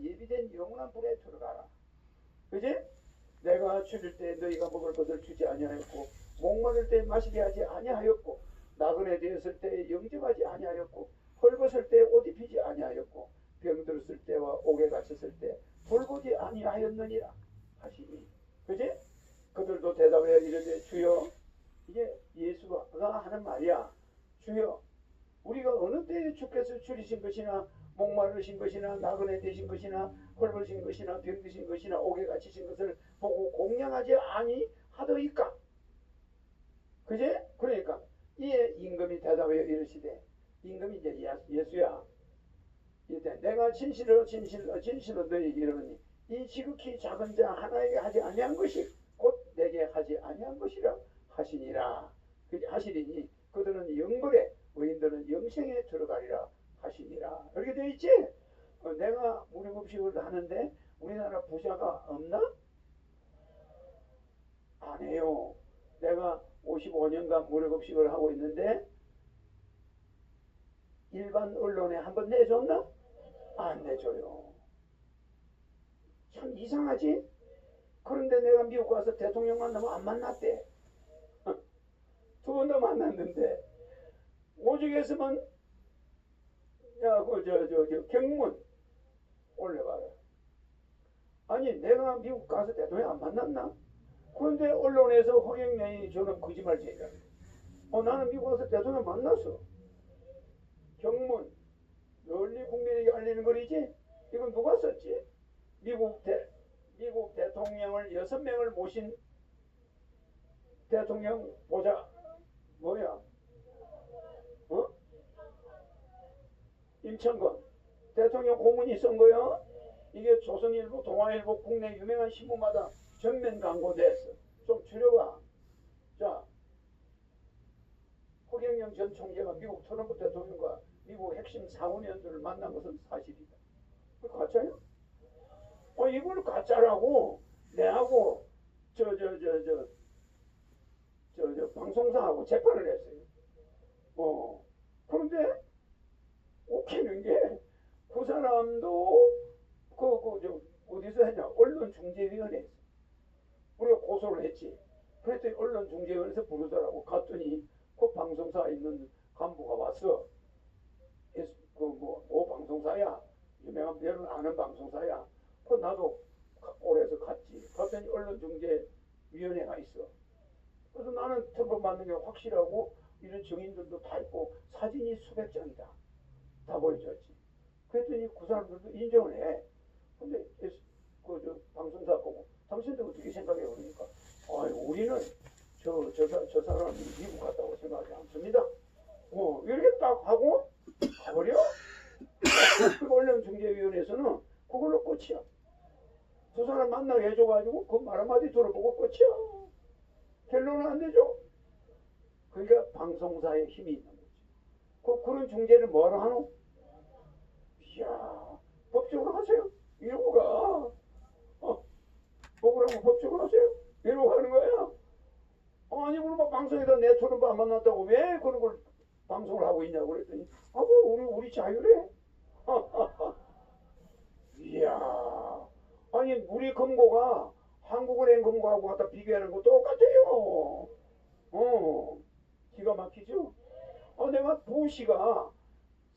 예비된 영원한 불에 들어가라. 그지? 내가 줄일 때 너희가 먹을 것을 주지 아니하였고 목마를 때 마시게 하지 아니하였고 나그네 되었을 때 영접하지 아니하였고 헐벗을 때 옷 입히지 아니하였고 병들었을 때와 옥에 갇혔을 때 돌보지 아니하였느니라 하시니. 그지? 그들도 대답하여 이르되 주여, 이게 예수가 하는 말이야. 주여, 우리가 어느 때에 주께서 줄이신 것이나 목마르신 것이나 나그네 되신 것이나 헐벗으신 것이나 병드신 것이나 옥에 갇히신 것을 보고 공양하지 아니하더이까. 그지? 그러니까 이에 임금이 대답하여 이르시되, 임금이 이제 예수야, 이때 내가 진실로 너희에게 이르노니 이 지극히 작은 자 하나에게 하지 아니한 것이 곧 내게 하지 아니한 것이라 하시니라. 하시리니 그들은 영벌에 의인들은 영생에 들어가리라 하시니라. 이렇게 되어 있지? 내가 무료급식을 하는데 우리나라 부자가 없나? 안 해요. 내가 55년간 무료급식을 하고 있는데 일반 언론에 한번 내줬나? 안 내줘요. 참 이상하지? 그런데 내가 미국 가서 대통령 만나면 안 만났대. 두 번 더 만났는데 오죽했으면 야 경문 올려봐라. 아니 내가 미국 가서 대통령 안 만났나? 그런데 언론에서 허경영이 저는 거짓말쟁이다. 나는 미국 가서 대통령 만났어. 경문 널리 국민에게 알리는 거리지? 이건 누가 썼지? 미국 대통령을 6명을 모신 대통령 보자. 뭐야? 임천건 대통령 고문이 쓴 거야. 이게 조선일보, 동아일보 국내 유명한 신문마다 전면 광고됐어. 좀 줄여봐. 자, 허경영 전 총재가 미국 트럼프 대통령과 미국 핵심 상원의원들을 만난 것은 사실이다. 그거 가짜야? 이걸 가짜라고 내하고 방송사하고 재판을 했어요. 그런데 웃기는 게 그 사람도 어디서 했냐? 언론중재위원회에서 우리가 고소를 했지. 그랬더니 언론중재위원회에서 부르더라고. 갔더니 그 방송사에 있는 간부가 왔어. 뭐 방송사야? 유명한 여러분 아는 방송사야? 나도 올해서 갔지. 갔더니 언론중재위원회가 있어. 그래서 나는 트럼프 맞는 게 확실하고 이런 증인들도 다 있고 사진이 수백 장이다. 다 보여줬지. 그랬더니 그 사람들도 인정을 해. 근데 방송사 보고 당신들 어떻게 생각해? 그러니까 우리는 저 사람이 미국 갔다고 생각하지 않습니다. 이렇게 딱 하고 가버려. 그 언론중재위원회에서는 그걸로 끝이야. 두 사람 만나게 해줘가지고 그 말 한마디 들어보고 끝이야. 결론은 안 되죠. 그러니까 방송사에 힘이 있는 거지. 그런 중재를 뭐하러 하노? 이야, 법적으로 하세요. 이러고 가. 먹으라고 법적으로 하세요. 이러고 가는 거야. 아니 그럼 방송에다 내 트럼프 안 만났다고 왜 그런 걸 방송을 하고 있냐고 그랬더니 우리 자유래. 이야, 아니 우리 금고가 한국은행 금고하고 갖다 비교하는 거 똑같아요. 기가 막히죠. 내가 부시가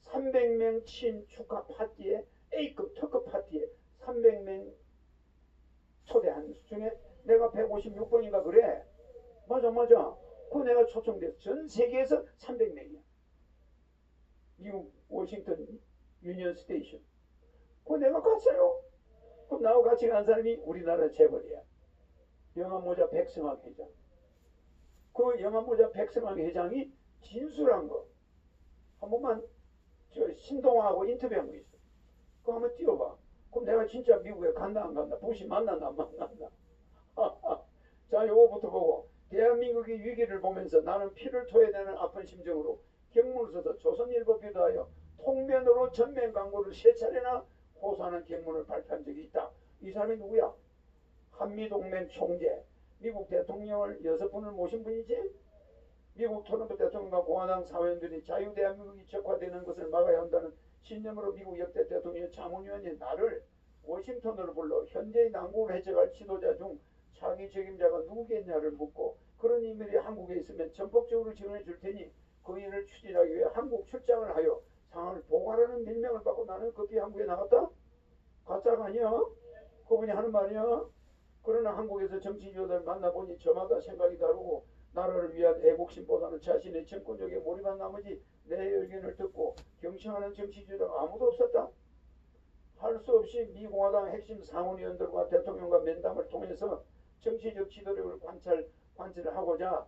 300명 친 축하 파티에 A급 특급 파티에 300명 초대한 중에 내가 156번인가 그래. 맞아. 그거 내가 초청돼서 전 세계에서 300명이야. 미국 워싱턴 유니언 스테이션. 그거 내가 갔어요. 그럼 나하고 같이 간 사람이 우리나라 재벌이야. 영암모자 백승학 회장. 그 영암모자 백승학 회장이 진술한 거 한 번만 신동아하고 인터뷰한 거 있어. 그거 한번 띄워봐. 그럼 내가 진짜 미국에 간다 안 간다? 부시 만난다 안 만난다? 자, 요거부터 보고 대한민국의 위기를 보면서 나는 피를 토해내는 아픈 심정으로 경문을 써서 조선일보 비도하여 통면으로 전면 광고를 3차례나 호소하는 경문을 발표한 적이 있다. 이 사람이 누구야? 한미동맹 총재, 미국 대통령을 6분을 모신 분이지. 미국 트럼프 대통령과 공화당 사회의원들이 자유대한민국이 적화되는 것을 막아야 한다는 신념으로 미국 역대 대통령 자문위원인 나를 워싱턴으로 불러 현재의 난국을 해적할 지도자 중 차기 책임자가 누구겠냐를 묻고 그런 인물이 한국에 있으면 전폭적으로 지원해 줄 테니 그 일을 추진하기 위해 한국 출장을 하여 상황을 보고하라는 명령을 받고 나는 급히 한국에 나갔다? 가짜가 아니야? 그분이 하는 말이야? 그러나 한국에서 정치지도자를 만나보니 저마다 생각이 다르고 나라를 위한 애국심보다는 자신의 정권력에 몰입한 나머지 내 의견을 듣고 경청하는 정치지도자가 아무도 없었다. 할 수 없이 미공화당 핵심 상원의원들과 대통령과 면담을 통해서 정치적 지도력을 관찰하고자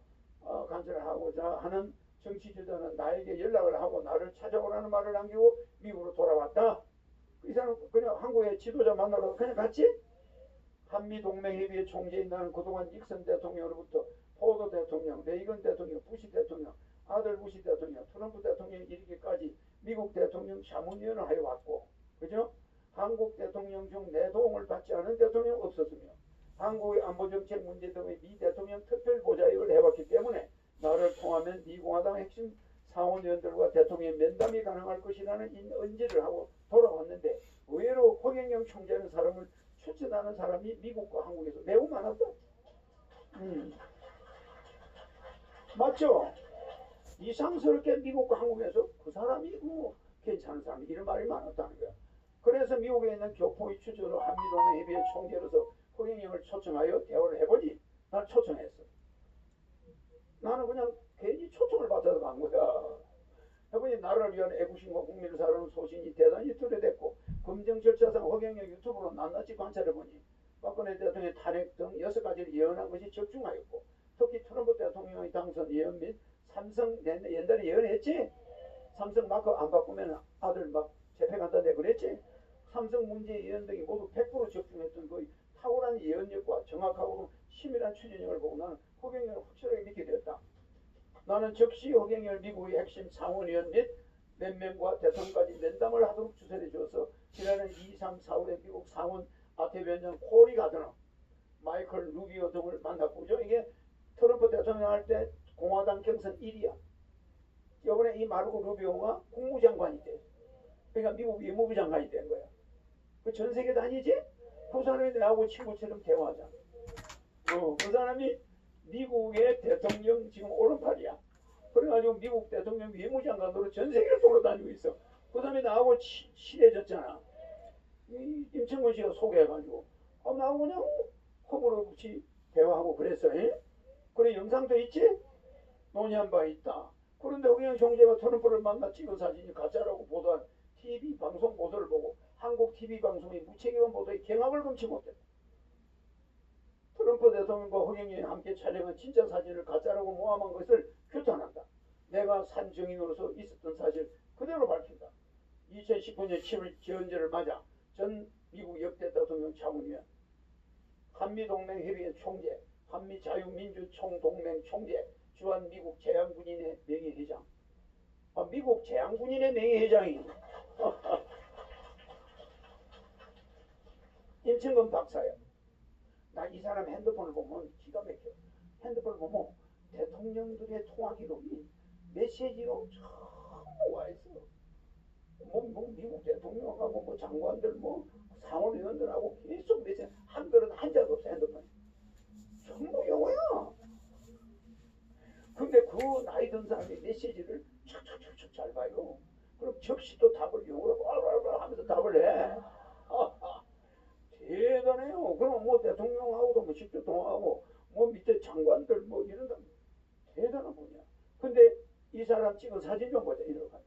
하는 정치지도자는 나에게 연락을 하고 나를 찾아오라는 말을 남기고 미국으로 돌아왔다. 이 사람 그냥 한국의 지도자 만나러 그냥 갔지? 한미동맹협의회 총재인 나는 그동안 닉슨 대통령으로부터 포드 대통령, 레이건 대통령, 부시 대통령, 아들 부시 대통령, 트럼프 대통령에 이르기까지 미국 대통령 자문위원을 하여 왔고, 그죠? 한국 대통령 중 내 도움을 받지 않은 대통령 없었으며 한국의 안보정책 문제 등의 미 대통령 특별보좌역을 해왔기 때문에 나를 통하면 미공화당 핵심 상원의원들과 대통령 면담이 가능할 것이라는 언지를 하고 돌아왔는데 의외로 허경영 총재는 사람을 추천하는 사람이 미국과 한국에서 매우 많았다. 맞죠? 이상스럽게 미국과 한국에서 그 사람이 뭐 괜찮은 사람이 이런 말이 많았다는 거야. 그래서 미국에 있는 교포의 추천으로 한미동맹협의회 총재로서 허경영을 초청하여 대화를 해보지. 날 초청했어. 나는 그냥 괜히 초청을 받아서 간 거야. 해보니 나라를 위한 애국심과 국민을 사랑하는 소신이 대단히 뚜렷했고 검증 절차상 허경영 유튜브로 낱낱이 관찰해보니 박근혜 대통령의 탄핵 등 6가지를 예언한 것이 적중하였고 특히 트럼프 대통령의 당선 예언 및 삼성 옛날에 예언했지. 삼성 마크 안 바꾸면 아들 막 재패간다네 그랬지. 삼성 문제 예언 등이 모두 100% 적중했던 그 탁월한 예언력과 정확하고 치밀한 추진력을 보고 나는 허경영을 확실하게 믿게 되었다. 나는 즉시 허경영을 미국의 핵심 상원의원 및 몇 명과 대통령까지 면담을 하도록 주선해 주어서 지난해 2, 3, 4월에 미국 상원 아태위원장 코리 가드너, 마이클 루비오 등을 만났고, 그죠? 이게 트럼프 대통령 할 때 공화당 경선 1위야. 이번에 이 마르코 루비오가 국무장관이 돼. 그러니까 미국 외무부 장관이 된 거야. 그 전 세계 다니지? 그 사람이 내하고 친구처럼 대화하잖아. 그 사람이 미국의 대통령 지금 오른팔이야. 그래가지고 미국 대통령 외무장관으로 전 세계를 돌아다니고 있어. 그 다음에 나하고 친해졌잖아. 임청근 씨가 소개해가지고 나하고 그냥 허물없이 대화하고 그랬어. 그래 영상도 있지? 논의한 바 있다. 그런데 허경영 총재가 트럼프를 만나 찍은 사진이 가짜라고 보도한 TV 방송 보도를 보고 한국 TV 방송의 무책임한 보도에 경악을 금치 못했다. 트럼프 대통령과 허경영이 함께 촬영한 진짜 사진을 가짜라고 모함한 것을 규탄한다. 내가 산 증인으로서 있었던 사실 그대로 밝힌다. 2019년 7월 지연절을 맞아 전 미국 역대 대통령 자문위원, 한미동맹협의회 총재, 한미자유민주총동맹 총재, 주한 미국 제향군인의 명예회장. 미국 제향군인의 명예회장이 임청근 박사야. 나 이 사람 핸드폰을 보면 기가 막혀. 핸드폰을 보면 대통령들의 통화 기록이 메시지로 전부 와 있어. 뭐 미국 대통령하고 뭐 장관들 뭐 상원의원들하고 계속 메시지 한 글은 한 자도 없어 핸드폰에. 전부 영어야. 근데 그 나이 든 사람이 메시지를 촥촥촥촥 잘 봐요. 그럼 적시도 답을 영어로 하면서 답을 해. 대단해요. 그럼 뭐 대통령하고도 뭐 직접 통화하고 뭐 밑에 장관들 뭐 이런다. 대단한 분이야. 근데 이 사람 찍은 사진 좀 보자. 이러고.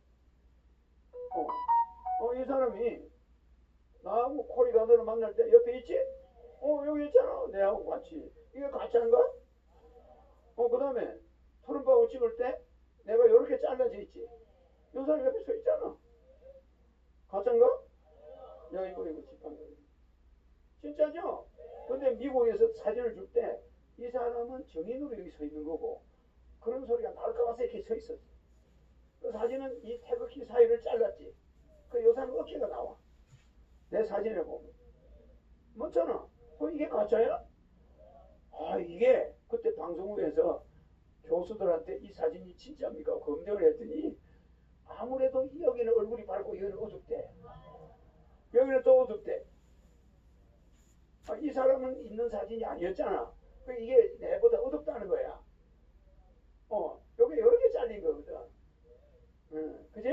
이 사람이 나하고 코리 가드를 만날 때 옆에 있지? 여기 있잖아. 내하고 같이. 이게 가짜인가? 그 다음에 트럼프하고 찍을 때 내가 이렇게 잘라져 있지? 이 사람 옆에 서 있잖아. 가짜인가? 야 이거 집한 거. 진짜죠? 근데 미국에서 사진을 줄 때 이 사람은 정인으로 여기 서 있는 거고 그런 소리가 나올까 봐서 이렇게 서 있었어. 그 사진은 이 태극기 사이를 잘랐지. 그 요사는 어깨가 나와. 내 사진을 보면. 맞잖아. 이게 가짜야? 이게 그때 방송국에서 교수들한테 이 사진이 진짜입니까? 검증을 했더니 아무래도 여기는 얼굴이 밝고 여기는 어둡대. 여기는 또 어둡대. 사람은 있는 사진이 아니었잖아. 이게 내보다 어둡다는 거야. 요게 여러 개 잘린 거거든. 그지?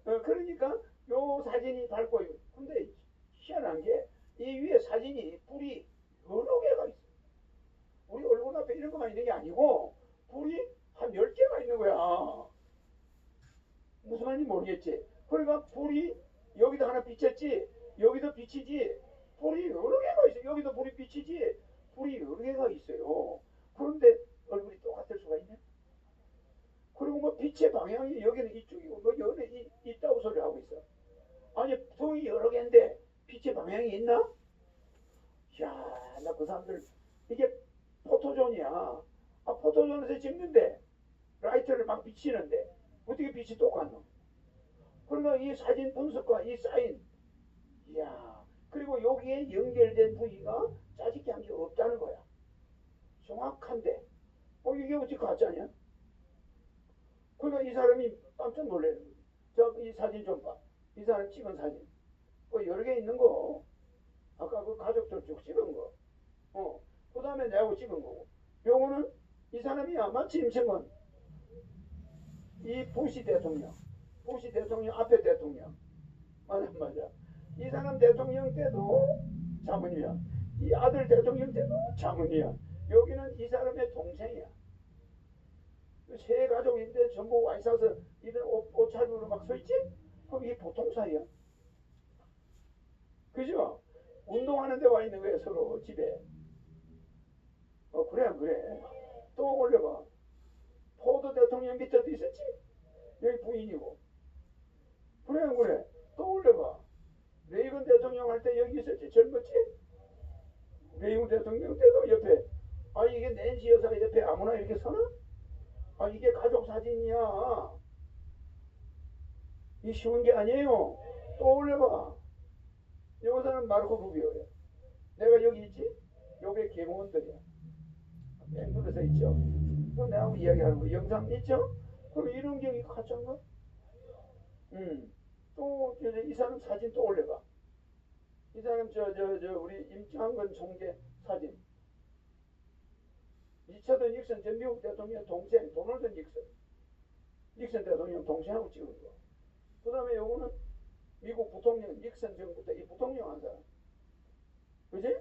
그러니까 요 사진이 밝고, 근데 희한한 게 이 위에 사진이 불이 여러 개가 있어. 우리 얼굴 앞에 이런 것만 있는 게 아니고 불이 한 10개가 있는 거야. 무슨 말인지 모르겠지. 그러니까 불이 여기도 하나 비쳤지, 여기도 비치지, 불이 여러 개가 있어. 여기도 불이 비치지, 불이 여러 개가 있어요. 그런데 얼굴이 똑같을 수가 있네. 그리고 뭐 빛의 방향이 여기는 이쪽이고 뭐 여기는 있다고 소리를 하고 있어. 아니 불이 여러 개인데 빛의 방향이 있나? 야, 나 그 사람들 이게 포토존이야. 포토존에서 찍는데 라이트를 막 비치는데 어떻게 빛이 똑같노? 그러니까 이 사진 분석과 이 사인, 이야, 그리고 여기에 연결된 부위가 짜집기 한 게 없다는 거야. 정확한데, 이게 어찌 가짜냐? 그러니까 이 사람이 깜짝 놀래는 거야. 이 사진 좀 봐. 이 사람 찍은 사진. 여러 개 있는 거. 아까 그 가족들 쭉 찍은 거. 그 다음에 내하고 찍은 거고. 요거는 이 사람이야. 마치 임청원. 이 부시 대통령. 부시 대통령 앞에 대통령. 맞아. 이 사람 대통령 때도 자문이야. 이 아들 대통령 때도 자문이야. 여기는 이 사람의 동생이야. 세 가족인데 전부 와 있어서 이런 옷차림으로 막 서있지? 그럼 이게 보통 사이야. 그죠? 운동하는 데 와 있는 거야 서로 집에. 그래 안 그래? 또 올려봐. 포드 대통령 밑에도 있었지? 여기 부인이고. 그래 안 그래? 또 올려봐. 레이건 대통령 할 때 여기 있었지? 젊었지? 레이건 대통령 때도 옆에. 이게 낸시 여사가 옆에 아무나 이렇게 서나? 이게 가족 사진이야. 이 쉬운 게 아니에요. 또 올려봐. 여기서는 마르코 루비오야. 내가 여기 있지? 요게 개공원들이야. 뺑돌에 서 있죠. 내하고 이야기하는 거 영상 있죠? 그럼 이런 게 가짜인가? 또 이 사람 사진 또 올려봐. 이 사람 우리 임창근 총재 사진. 리처드 닉슨 전 미국 대통령 동생 도널드 닉슨. 닉슨 대통령 동생하고 찍은 거. 그 다음에 요거는 미국 부통령 닉슨 정부 때 이 부통령 한 사람. 그지?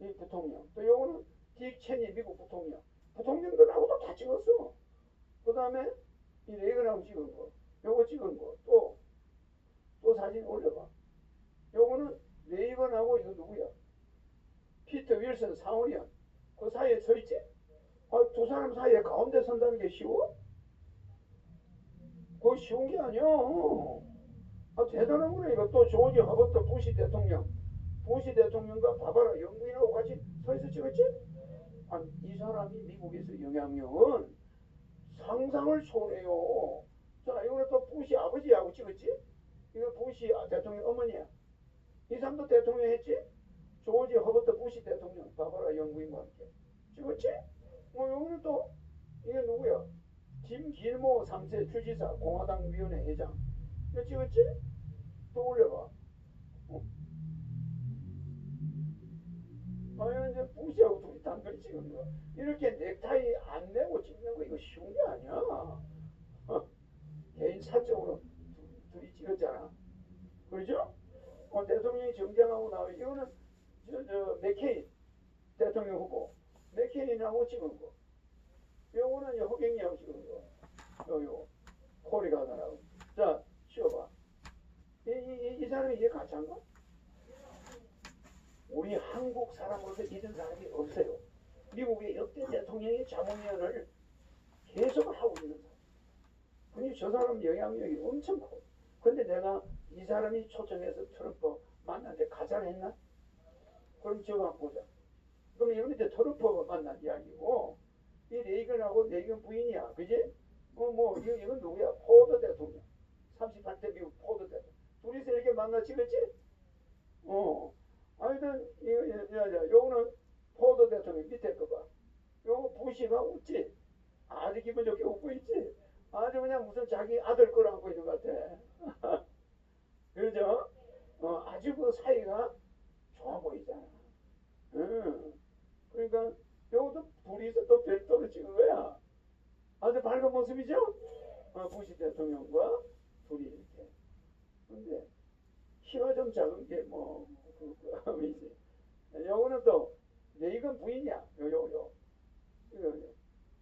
이 부통령. 또 요거는 딕 체니 미국 부통령. 부통령들하고도 다 찍었어. 그 다음에 이 레이건하고 찍은 거. 요거 찍은 거. 또 사진 올려봐. 요거는 레이건하고 이거 누구야? 피터 윌슨 상원이야. 그 사이에 서있지? 두 사람 사이에 가운데 선다는 게 쉬워? 그거 쉬운 게 아니야. 대단한 거네. 이거 또 조지 허버트 부시 대통령. 부시 대통령과 바바라 영부인하고 같이 서있어 찍었지? 이 사람이 미국에서 영향력은 상상을 초래해요. 자, 이거는 또 부시 아버지하고 찍었지? 이거 부시 대통령 어머니야. 이 사람도 대통령 했지? 조지 허버트 부시 대통령, 바바라 영부인과 함께 찍었지? 여기는 또 이게 누구야? 짐 길모 3세 주지사 공화당 위원회 회장. 이거 찍었지? 또 올려봐. 이건 이제 부시하고 둘이 단둘이 찍은 거. 이렇게 넥타이 안 내고 찍는 거 이거 쉬운 게 아니야. 개인 사적으로 둘이 찍었잖아. 그렇죠? 대통령이 정장하고 나와. 이거는 맥케인 대통령 후보. 맥케인하고 찍은 거. 요거는 허경이하고 찍은 거. 요 코리가 나라고. 자, 쉬어봐. 이 사람이 이게 가짜인가? 우리 한국 사람으로서 이런 사람이 없어요. 미국의 역대 대통령의 자문위원을 계속 하고 있는 사람. 근데 저 사람 영향력이 엄청 커. 근데 내가 이 사람이 초청해서 트럼프 만났는데 가짜를 했나? 그럼 저거 한번 보자. 그럼 이거 밑에 트럼프가 만난 이야기고, 이 레이건하고 레이건 부인이야. 그지? 이건 누구야? 포드 대통령. 38대 미국 포드 대통령. 둘이서 이렇게 만나 찍었지? 하여튼, 요거는 포드 대통령 밑에 거 봐. 요거 부시가 웃지? 아주 기분 좋게 웃고 있지? 아주 그냥 무슨 자기 아들 거를 안고 있는 것 같아. 그러죠? 아주 그 사이가 좋아 보이잖아. 응? 대통령과 둘이 이렇게. 근데 키가 좀 작은 게 뭐 그이지. 요거는 또 레이건 부인이야. 요.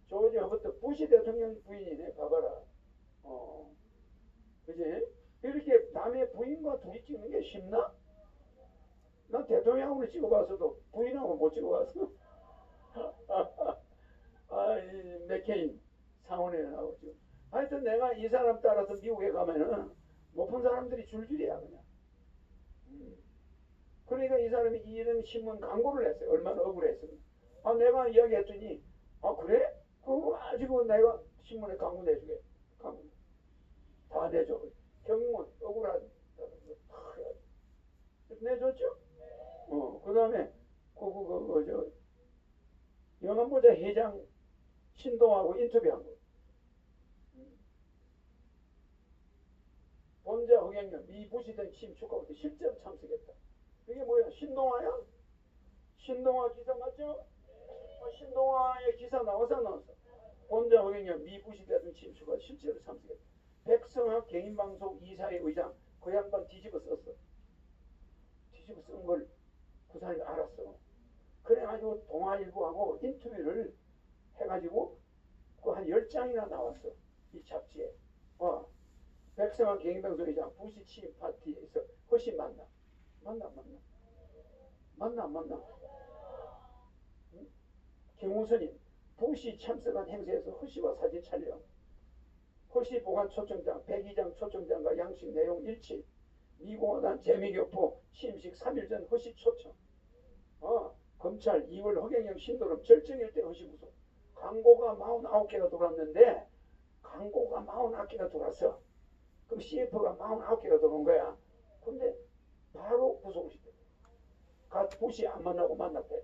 조지 허버트 부시 대통령 부인이네. 봐봐라. 그지? 이렇게 남의 부인과 둘이 찍는 게 쉽나? 난 대통령으로 찍어봤어도 부인하고 못 찍어봤어. 이 맥케인 상원에 나오죠. 하여튼 내가 이 사람 따라서 미국에 가면은 못 본 사람들이 줄줄이야 그냥. 그러니까 이 사람이 이런 신문 광고를 했어요. 얼마나 억울했어. 내가 이야기했더니 그래? 그거 가지고 내가 신문에 광고 내주게. 광고 다 내줘. 경문 억울한 내줬죠. 그 다음에 저 영암모자 회장 신동하고 인터뷰한 거. 본자 허경영 미 부시등 취임 축하부터 실제로 참석했다. 이게 뭐야? 신동아야? 신동아 기사 맞죠? 신동아의 기사 나왔어. 본자 허경영 미 부시등 취임 축하 실제로 참석했다. 백성학 개인방송 이사회 의장 그 양반 뒤집어 썼어. 뒤집어 쓴 걸 그 사람이 알았어. 그래가지고 동아일보하고 인터뷰를 해가지고 그 한 10장이나 나왔어. 이 잡지에. 백성한 개인방송 의장 부시 취임 파티에서 훨씬 만나. 응? 김우선이 부시 참석한 행사에서 허씨와 사진 촬영. 허씨 보관 초청장, 백의장 초청장과 양식 내용 일치. 미공화당 재미교포 취임식 3일 전 허씨 초청. 검찰 2월 허경영 신도름 절정일 때 허씨 구속. 광고가 49개가 돌았는데 광고가 49개가 돌았어. 그럼 CF가 49개가 들어온 거야. 근데 바로 구속을 시켜. 갓 부시 안 만나고 만났대.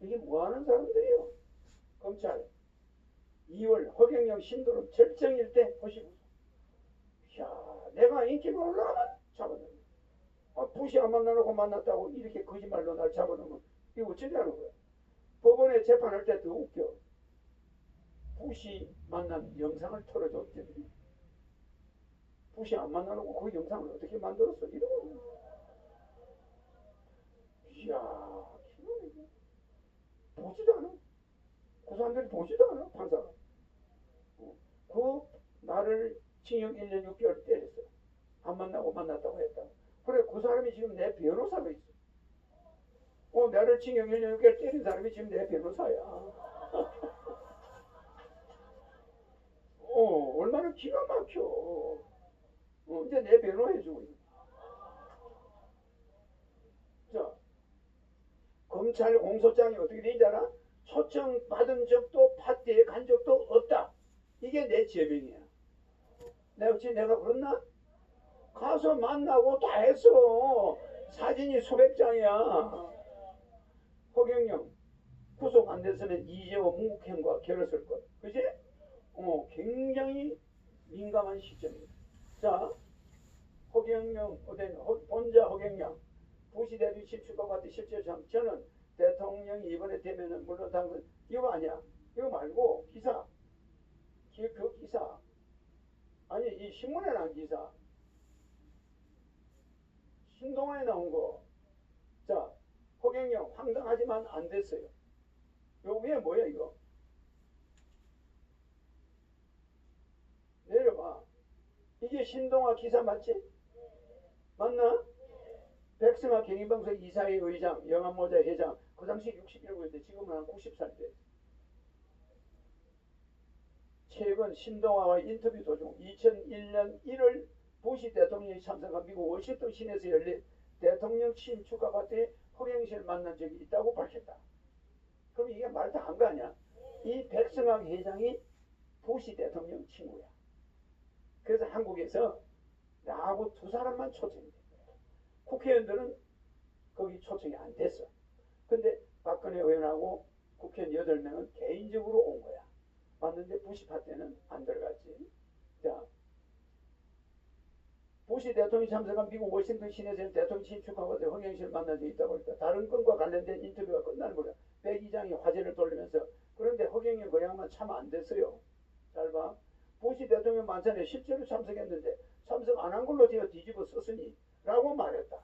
이게 뭐하는 사람들이요? 검찰 2월 허경영 신도름 절정일 때 부시 구속. 이야, 내가 인기가 올라가면 잡아놓는 거야. 부시 안 만나고 만났다고 이렇게 거짓말로 날 잡아놓으면 이거 어쩌냐는 거야. 법원에 재판할 때 더 웃겨. 부시 만난 영상을 털어줬더니 부시 안 만나놓고 그 영상을 어떻게 만들었어? 이러고. 이야, 보지도 않아. 그 사람들이 보지도 않아, 판사가. 그 나를 징역 1년 6개월 때렸어. 안 만나고 만났다고 했다. 그래, 그 사람이 지금 내 변호사가 있어. 나를 징역 1년 6개월 때린 사람이 지금 내 변호사야. 얼마나 기가 막혀. 이제 내 변호해주고 있어. 자, 검찰 공소장이 어떻게 되는지 알아? 초청 받은 적도 파티에 간 적도 없다. 이게 내 제명이야. 내가 그랬나? 가서 만나고 다 했어. 사진이 수백 장이야. 허경영 구속 안 됐으면 이재호 문국현과 결혼했을 것. 그지? 굉장히 민감한 시점이다. 자, 허경영, 본자 허경영, 부시 대비 실축과 같은 실제 저는 대통령이 이번에 되면은 물론 당선 이거 아니야. 이거 말고 기사, 그 기사, 아니 이 신문에 나온 기사, 신동아에 나온 거. 자, 허경영 황당하지만 안 됐어요. 요 위에 뭐야 이거? 내려봐. 이게 신동아 기사 맞지? 맞나? 백승아 경인방송 이사회 의장, 영암모자 회장. 그 당시 61세인데 지금은 한 90살 돼. 최근 신동아와 인터뷰 도중 2001년 1월 부시 대통령이 참석한 미국 워싱턴 시내에서 열린 대통령 취임 축하 파티에 허경영 씨를 만난 적이 있다고 밝혔다. 그럼 이게 말도 안 거 아니야? 이 백승학 회장이 부시 대통령 친구야. 그래서 한국에서 나하고 두 사람만 초청이 돼. 국회의원들은 거기 초청이 안 됐어. 근데 박근혜 의원하고 국회의원 8명은 개인적으로 온 거야. 왔는데 부시 파티는 안 들어갔지. 자, 부시 대통령이 참석한 미국 워싱턴 시내에서 대통령 취임 축하받아 허경영 씨를 만난 적이 있다고 했다. 다른 건과 관련된 인터뷰가 끝나는 거야. 백 이장이 화제를 돌리면서 그런데 허경영 그 양반 참 안 됐어요. 잘 봐. 부시 대통령 만찬에 실제로 참석했는데 참석 안 한 걸로 되어 뒤집어 썼으니 라고 말했다.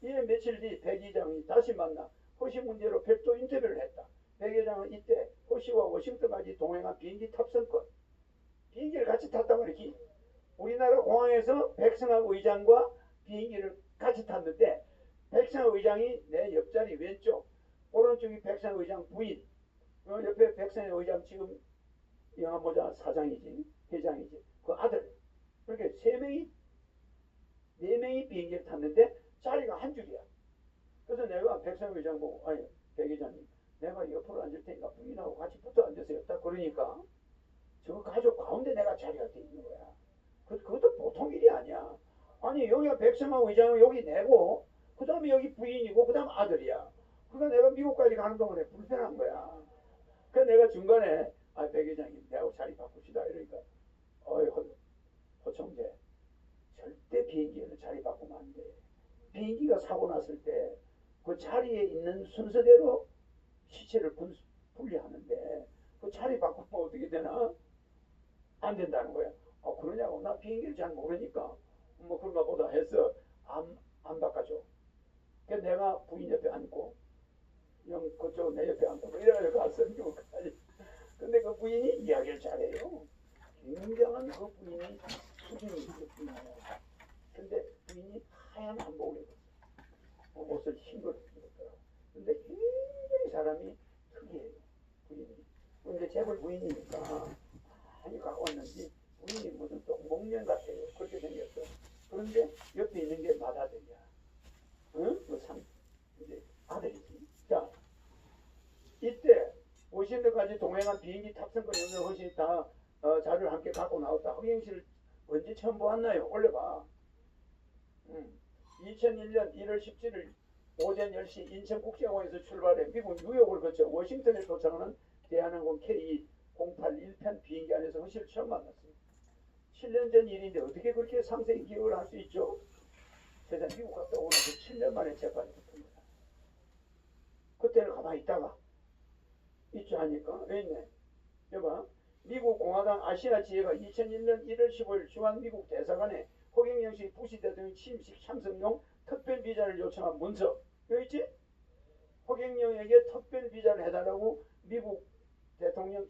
이에 며칠 뒤 백 의장이 다시 만나 허씨 문제로 별도 인터뷰를 했다. 백 의장은 이때 허씨와 워싱턴까지 동행한 비행기 탑승권 비행기를 같이 탔단 말이지. 우리나라 공항에서 백승학 의장과 비행기를 같이 탔는데 백승학 의장이 내 옆자리 왼쪽, 오른쪽이 백승학 의장 부인, 옆에 백승학 의장 지금 영화모자 사장이지, 회장이지, 그 아들. 그렇게 네 명이 비행기를 탔는데 자리가 한 줄이야. 그래서 내가 백승학 의장 보고, 아니 백 의장님, 내가 옆으로 앉을 테니까 부인하고 같이 붙어 앉으세요. 딱 그러니까 저 가족 가운데 내가 자리가 돼 있는 거야. 그것도 보통 일이 아니야. 아니 여기가 백성하고 의장은 여기 내고 그 다음에 여기 부인이고 그 다음 아들이야. 그러니까 내가 미국까지 가는 동안에 불편한 거야. 그래서 내가 중간에 백 의장님 내하고 자리 바꿉시다 이러니까 허청재 절대 비행기에는 자리 바꾸면 안 돼. 비행기가 사고 났을 때 그 자리에 있는 순서대로 시체를 분리하는데 그 자리 바꾸면 어떻게 되나? 안 된다는 거야. 그러냐고. 나 비행기를 잘 모르니까 뭐 그런가 보다 해서 안 바꿔줘. 그래서 내가 부인 옆에 앉고 그쪽 내 옆에 앉고 이래가지고 갔어 미국까지. 근데 그 부인이 이야기를 잘해요. 굉장한 그 부인이 수준이 있는 부인이에요. 근데 부인이 하얀 한복을 입었어. 옷을 흰걸 입었더라고. 근데 굉장히 사람이 특이해요. 부인이. 근데 재벌 부인이니까 많이 가까웠는지 부인이 무슨 똥목련 같아요. 그렇게 생겼어. 그런데 옆에 있는 게 맏아들이야. 응? 이제 아들이지. 자, 이때 워싱턴까지 동행한 비행기 탑승권 연결 허시 다 자료를 함께 갖고 나왔다. 허경씨를 언제 처음 보았나요? 올려봐. 2001년 1월 17일 오전 10시 인천국제공항에서 출발해 미국 뉴욕을 거쳐 워싱턴에 도착하는 대한항공 K08 비행기 안에서 허씨를 처음 만났어요. 7년 전 일인데 어떻게 그렇게 상세히 기억을 할 수 있죠? 세상 미국 갔다 오고 나서 7년 만에 재판이 붙은 거야. 그때는 가만히 있다가 있지 않니까? 왜 있네? 여봐. 미국 공화당 아시아 지회가 2001년 1월 15일 주한 미국 대사관에 허경영 씨 부시 대통령 취임식 참석용 특별 비자를 요청한 문서. 여기 있지? 허경영에게 특별 비자를 해달라고 미국 대통령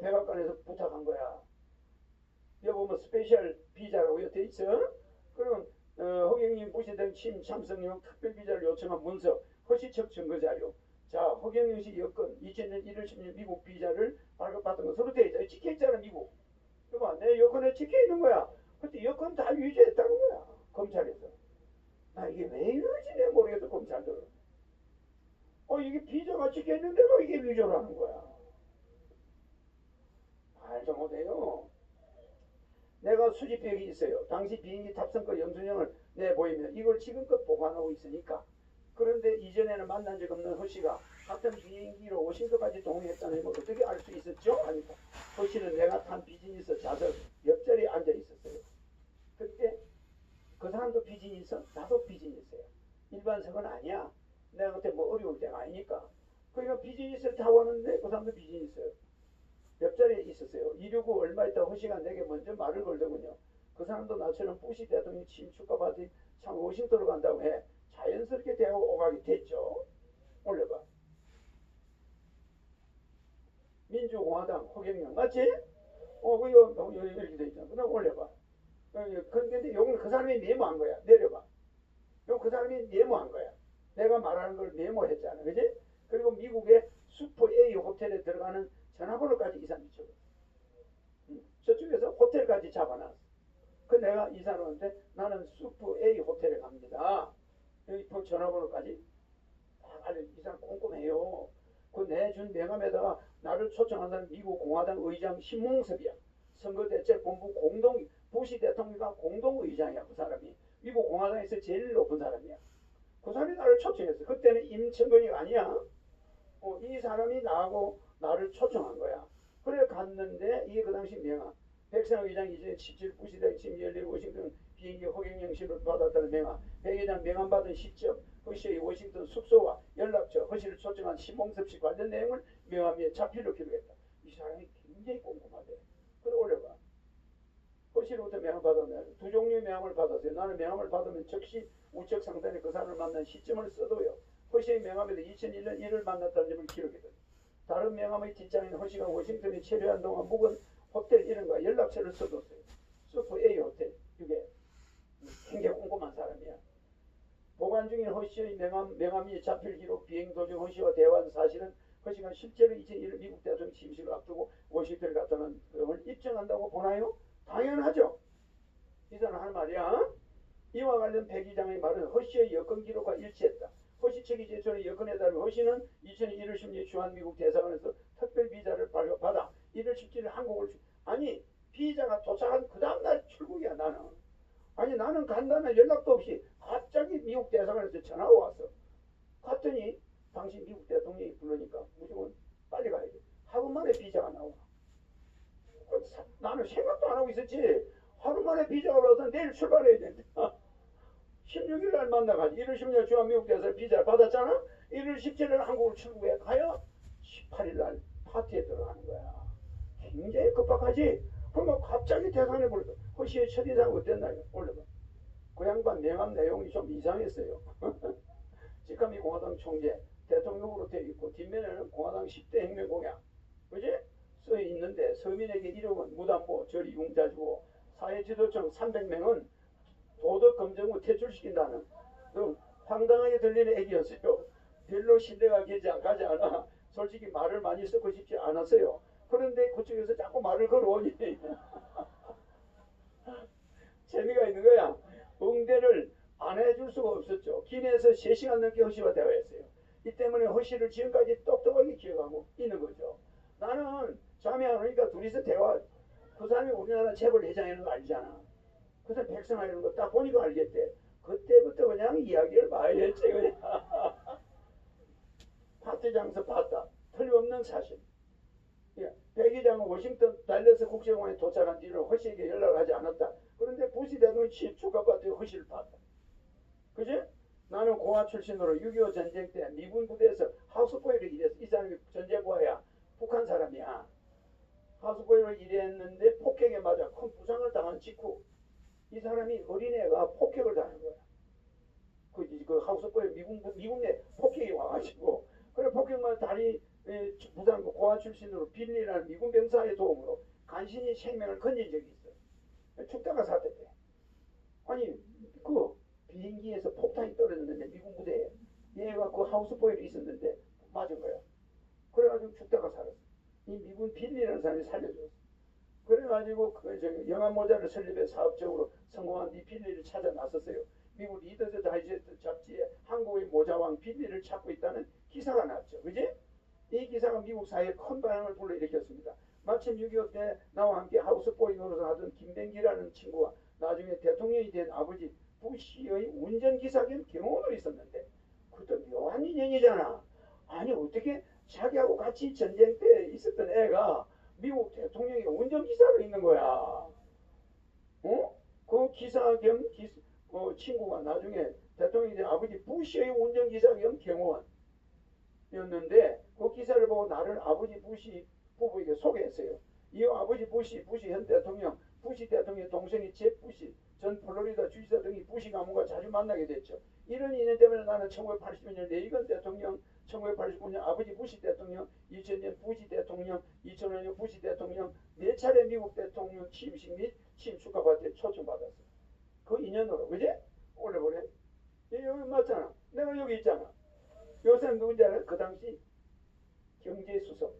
백악관에서 부탁한 거야. 여기 보면 스페셜 비자라고 돼 있어. 그러면 허경영 부시 대통령 취임 참석용 특별 비자를 요청한 문서, 허시척 증거 자료. 자, 허경영 씨 여권 2000년 1월 10일 미국 비자를 발급받은 것으로 돼 있다. 찍혀 있잖아 미국. 그봐, 내 여권에 찍혀 있는 거야. 그때 여권 다 유죄했다는 거야 검찰에서. 나 이게 왜 이러지 내 모르겠어 검찰들은. 이게 비자가 찍혀 있는데도 이게 위조라는 거야. 말도 못해요. 내가 수집벽이 있어요. 당시 비행기 탑승권 영수증을 내보이면 이걸 지금껏 보관하고 있으니까. 그런데 이전에는 만난 적 없는 허씨가 같은 비행기로 워싱턴까지 동행했다는 걸 어떻게 알 수 있었죠? 하니까 허씨는 내가 탄 비즈니스 좌석 옆자리에 앉아 있었어요. 그때 그 사람도 비즈니스, 나도 비즈니스야. 일반석은 아니야. 내가 그때 뭐 어려울 때가 아니니까. 그러니까 비즈니스를 타고 왔는데 그 사람도 비즈니스예요. 옆자리에 있었어요. 이러고 얼마 있다 허씨가 내게 먼저 말을 걸더군요. 그 사람도 나처럼 부시 대통령 취임 축하 파티 참 워싱턴으로 간다고 해. 자연스럽게 대하고 오가게 됐죠. 올려봐. 민주공화당 허경영 맞지? 이렇게 돼 있잖아. 그다음 올려봐. 근데 요건 그 사람이 메모한 거야. 내려봐. 요 그 사람이 메모한 거야. 내가 말하는 걸 메모했잖아. 그지? 그리고 미국의 슈퍼 A 호텔에 들어가는 전화번호까지 이 사람이 적었어. 저쪽에서 호텔까지 잡아놨어. 그 내가 이 사람한테 나는 슈퍼 A 호텔에 갑니다. 여기 전화번호까지 이 사람 꼼꼼해요. 그 내준 명함에다가 나를 초청한 사람 미국 공화당 의장 신몽섭이야. 선거대책본부 부시 대통령과 공동의장이야. 그 사람이 미국 공화당에서 제일 높은 사람이야. 그 사람이 나를 초청했어. 그때는 임천근이가 아니야. 이 사람이 나하고 나를 초청한 거야. 그래 갔는데 이게 그 당시 명함. 백상 의장 이제 17 부시 대통령 취임 열릴 워싱턴 비행기 허경영 씨를 받았다는 명함. 백 의장 명함 받은 시점, 허씨의 워싱턴 숙소와 연락처, 허씨를 초청한 신몽섭 씨 관련 내용을 명함 위에 자필로 기록했다. 이 사람이 굉장히 꼼꼼하대. 그래 올려봐. 허씨로부터 명함을 받았네. 두 종류의 명함을 받았어요. 나는 명함을 받으면 즉시 우측 상단에 그 사람을 만난 시점을 써도요. 허씨의 명함에도 2001년 1월 만났다는 점을 기록해둬요. 다른 명함의 뒷장에는 허씨가 워싱턴에 체류한 동안 묵은 호텔 이름과 연락처를 써뒀어요. 슈퍼 A 호텔. 이게 굉장히 꼼꼼한 사람이야. 보관 중인 허씨의 명함이 잡힐 기록, 비행 도중 허씨와 대화한 사실은 허씨가 실제로 2001년 미국 대통령 취임식을 앞두고 워싱턴에 갔다는 것을 입증한다고 보나요? 당연하죠. 이 사람 하는 말이야. 이와 관련 백의장의 말은 허씨의 여권 기록과 일치했다. 허씨 측이 제출한 여권에 따르면 허씨는 2001년 1월 16일 주한 미국 대사관에서 특별 비자를 받아 1월 17일 한국을 아니 비자가 도착한 그 다음날 출국이야. 나는 간다는 연락도 없이 갑자기 미국 대사관에서 전화가 왔어. 갔더니 당신 미국 대통령이 부르니까 무조건 빨리 가야지. 하루 만에 비자가 나와. 나는 생각도 안 하고 있었지. 하루 만에 비자가 올라와서 내일 출발해야 된다. 16일 날 만나가지고 1월 16일 주한 미국 대사관 비자를 받았잖아. 1월 17일 한국을 출국해 가야 18일 날 파티에 들어가는 거야. 굉장히 급박하지. 그러면 갑자기 대사관에 불러. 허씨의 첫인상 어땠나 올려봐. 그 양반 명함 내용이 좀 이상했어요. 직함이 공화당 총재, 대통령으로 되어 있고 뒷면에는 공화당 10대 혁명 공약, 그지? 써 있는데 서민에게 1억원 무담보 저리 융자 주고 사회지도청 300명은 도덕 검증 후 퇴출시킨다는 등 황당하게 들리는 얘기였어요. 별로 신뢰가 가지 않아 솔직히 말을 많이 쓰고 싶지 않았어요. 그런데 그쪽에서 자꾸 말을 걸어오니 재미가 있는 거야. 응대를 안 해줄 수가 없었죠. 기내에서 3시간 넘게 허씨와 대화했어요. 이 때문에 허씨를 지금까지 똑똑하게 기억하고 있는 거죠. 나는 잠이 안 오니까 둘이서 대화, 그 사람이 우리나라 재벌 회장이라는 거 알잖아. 그 사람 백성이라는 거 딱 보니까 알겠대. 그때부터 그냥 이야기를 많이 했지. 그냥. 파티 장소 봤다. 틀림없는 사실. 백의장은 워싱턴 달러스 국제공항에 도착한 뒤로 허씨에게 연락을 하지 않았다. 그런데 부시 대통령이 축하받고 허씨를 봤다. 그지? 나는 공화 출신으로 6.25 전쟁 때 미군 부대에서 하우스보이로 일했어. 이 사람이 전쟁고아야. 북한 사람이야. 하우스보이로 일했는데 폭격에 맞아 큰 부상을 당한 직후 이 사람이 어린애가 폭격을 당한 거야. 그 하우스보이 미군 내 폭격이 와가지고 그래 폭격만 다리 부산 고아 출신으로 빌리라는 미군 병사의 도움으로 간신히 생명을 건진 적이 있어. 죽다가 사퇴돼. 아니 그 비행기에서 폭탄이 떨어졌는데 미군 부대에 얘가 그 하우스보이로 있었는데 맞은 거야. 그래가지고 죽다가 살았어. 이 미군 빌리라는 사람이 살려줬어. 그래가지고 그 영화 모자를 설립해 사업적으로 성공한 이 빌리를 찾아 나섰어요. 미국 리더스 다이제스트 잡지에 한국의 모자왕 빌리를 찾고 있다는 기사가 났죠. 그지? 이 기사가 미국 사회에 큰 반응을 불러일으켰습니다. 마침 6.25 때 나와 함께 하우스보이 노릇을 하던 김뱅기라는 친구가 나중에 대통령이 된 아버지 부시의 운전기사 겸 경호원으로 있었는데 그것도 묘한 인연이잖아. 아니 어떻게 자기하고 같이 전쟁 때 있었던 애가 미국 대통령이 운전기사로 있는 거야. 그 기사 겸 친구가 나중에 대통령이 된 아버지 부시의 운전기사 겸 경호원이었는데 그 기사를 보고 나를 아버지 부시 부부에게 소개했어요. 이 아버지 부시 현 대통령, 부시 대통령의 동생이 제 부시 전 플로리다 주지사 등이 부시 가문과 자주 만나게 됐죠. 이런 인연 때문에 나는 1980년 레이건 대통령, 1989년 아버지 부시 대통령, 2000년 부시 대통령, 2005년 부시 대통령 4차례 미국 대통령 취임식 및 취임 축하 파티에 초청받았어. 그 인연으로, 그지? 올려보래. 여기 맞잖아. 내가 여기 있잖아. 요새 누군지 알아? 그 당시 경제수석.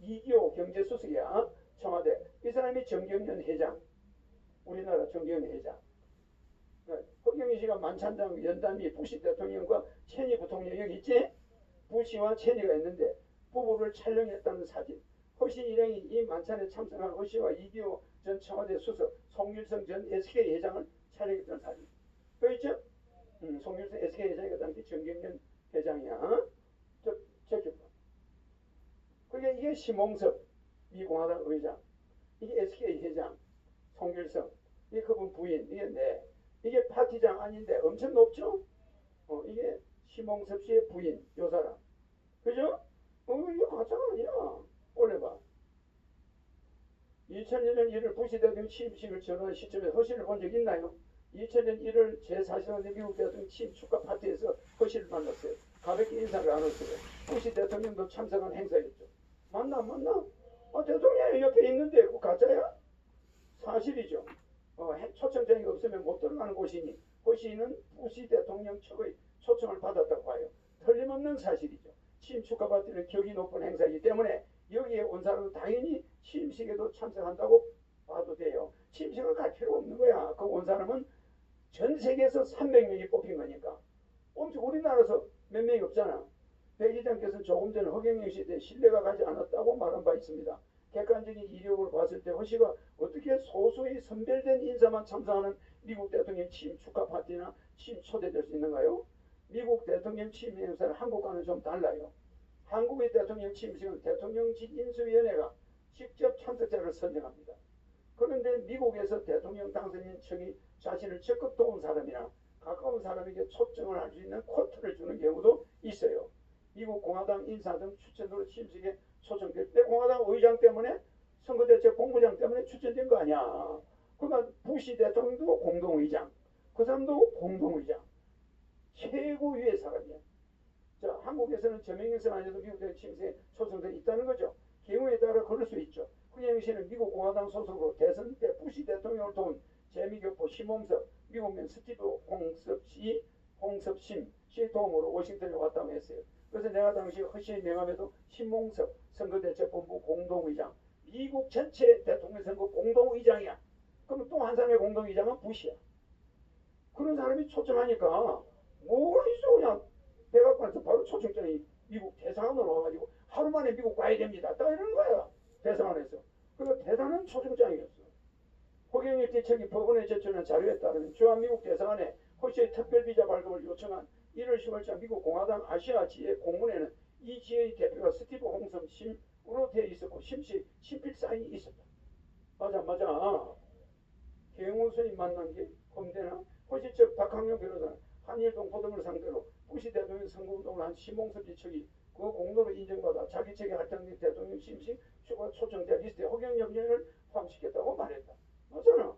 이기호 경제수석이야. 청와대. 이 사람이 정경련 회장. 우리나라 정경련 회장. 허경희 씨가 만찬장 연담이 부시 대통령과 체니 부통령 여기 있지? 부시와 체니가 있는데 부부를 촬영했다는 사진. 허씨 일행이 이 만찬에 참석한 허씨와 이기호 전 청와대 수석, 송일성 전 SK 회장을 촬영했던 사진. 보였죠? 송일성 SK 회장이 그 당시 정경련 회장이야. 저쪽. 그게 이게 심홍섭 미공화당 의장. 이게 SK 회장 송일성. 이게 그분 부인. 이게 파티장 아닌데 엄청 높죠? 이게 심홍섭 씨의 부인, 요 사람. 그죠? 이게 가짜가 아니야. 올려봐. 2000년 1월 부시 대통령 취임식을 전후한 시점에 허실을 본 적 있나요? 2000년 1월 제44대 미국 대통령 취임 축하 파티에서 허실을 만났어요. 가볍게 인사를 나눴어요. 부시 대통령도 참석한 행사였죠. 맞나? 대통령이 옆에 있는데 그거 가짜야? 사실이죠. 초청장이 없으면 못 들어가는 곳이니 허시는 부시 대통령 측의 초청을 받았다고 봐요. 틀림없는 사실이죠. 취임 축하 파티는 격이 높은 행사이기 때문에 여기에 온 사람은 당연히 취임식에도 참석한다고 봐도 돼요. 취임식은 갈 필요 없는 거야. 그 온 사람은 전 세계에서 300명이 뽑힌 거니까. 엄청 우리나라에서 몇 명이 없잖아. 백 의장께서는 조금 전 허경영 시대에 신뢰가 가지 않았다고 말한 바 있습니다. 객관적인 이력으로 봤을 때 허씨가 어떻게 소수의 선별된 인사만 참석하는 미국 대통령 취임 축하 파티나 취임 초대될 수 있는가요? 미국 대통령 취임 행사는 한국과는 좀 달라요. 한국의 대통령 취임식은 대통령직 인수위원회가 직접 참석자를 선정합니다. 그런데 미국에서 대통령 당선인 측이 자신을 적극 도운 사람이나 가까운 사람에게 초청을 할 수 있는 쿼터를 주는 경우도 있어요. 미국 공화당 인사 등 추천으로 취임식에 초청될 때 공화당 의장 때문에 선거대책 본부장 때문에 추천된 거 아니야. 그러니까 부시 대통령도 공동의장, 그 사람도 공동의장. 최고위의 사람이야. 자, 한국에서는 저명인선 아니어도 미국 대통령 취임식에 초청돼 있다는 거죠. 경우에 따라 그럴 수 있죠. 허경영 씨는 미국 공화당 소속으로 대선 때 부시 대통령을 도운 재미교포 심홍섭, 미국면 스티브 홍섭심 씨의 도움으로 워싱턴에 왔다고 했어요. 그래서 내가 당시 허씨의 명함에도 심홍섭 선거대책본부 공동의장, 미국 전체 대통령 선거 공동의장이야. 그럼 또 한 사람의 공동의장은 부시야. 그런 사람이 초청하니까 뭐가 있어. 그냥 백악관에서 바로 초청장이 미국 대사관으로 와가지고 하루 만에 미국 가야 됩니다. 딱 이러는 거야. 대사관에서. 그러니까 대단한 초청장이었어. 허경영 대책이 법원에 제출한 자료에 따르면 주한미국 대사관에 허씨의 특별비자 발급을 요청한 1월 10일자 미국 공화당 아시아 지회 공문에는 이 지회의 대표가 스티브 홍섬 심으로 되어 있었고 심씨 친필 사인이 있었다. 맞아. 경호선이 만난 게 검대나 허씨 측 박항영 변호사는 한일 동포 등을 상대로 부시 대통령 선거운동을 한 심홍섭 지측이 그 공로로 인정받아 자기 측에 할당된 대통령 취임식 추가 초청자 리스트에 허경영 영을 포함시켰다고 말했다. 맞잖아.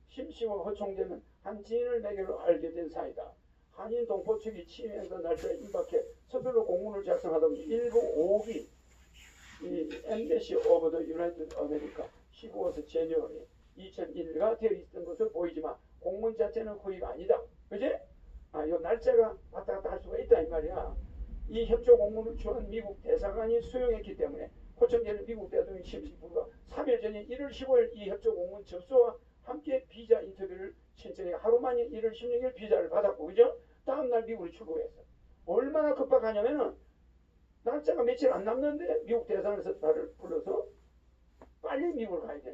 심씨와 허 총재는 한 지인을 매개로 알게 된 사이다. 한인 동포 측이 취임행사 날짜에 임박해 서둘러 공문을 작성하던 일부 5기 이 엠베시 오브 더 유나이티드 아메리카 15서 제뉴얼이 2001가 되어 있던 것을 보이지만 공문 자체는 허위가 아니다. 그지? 요 날짜가 왔다 갔다 할 수가 있다 이 말이야. 이 협조 공문을 주한 미국 대사관이 수용했기 때문에 호청재는 미국 대통령 취임식 불과 3일 전인 1월 15일 이 협조 공문 접수와 함께 비자 인터뷰를 신청해 하루 만에 1월 16일 비자를 받았고, 그죠? 다음날 미국으로 출국했어. 얼마나 급박하냐면은 날짜가 며칠 안 남는데 미국 대사관에서 나를 불러서 빨리 미국을 가야 돼.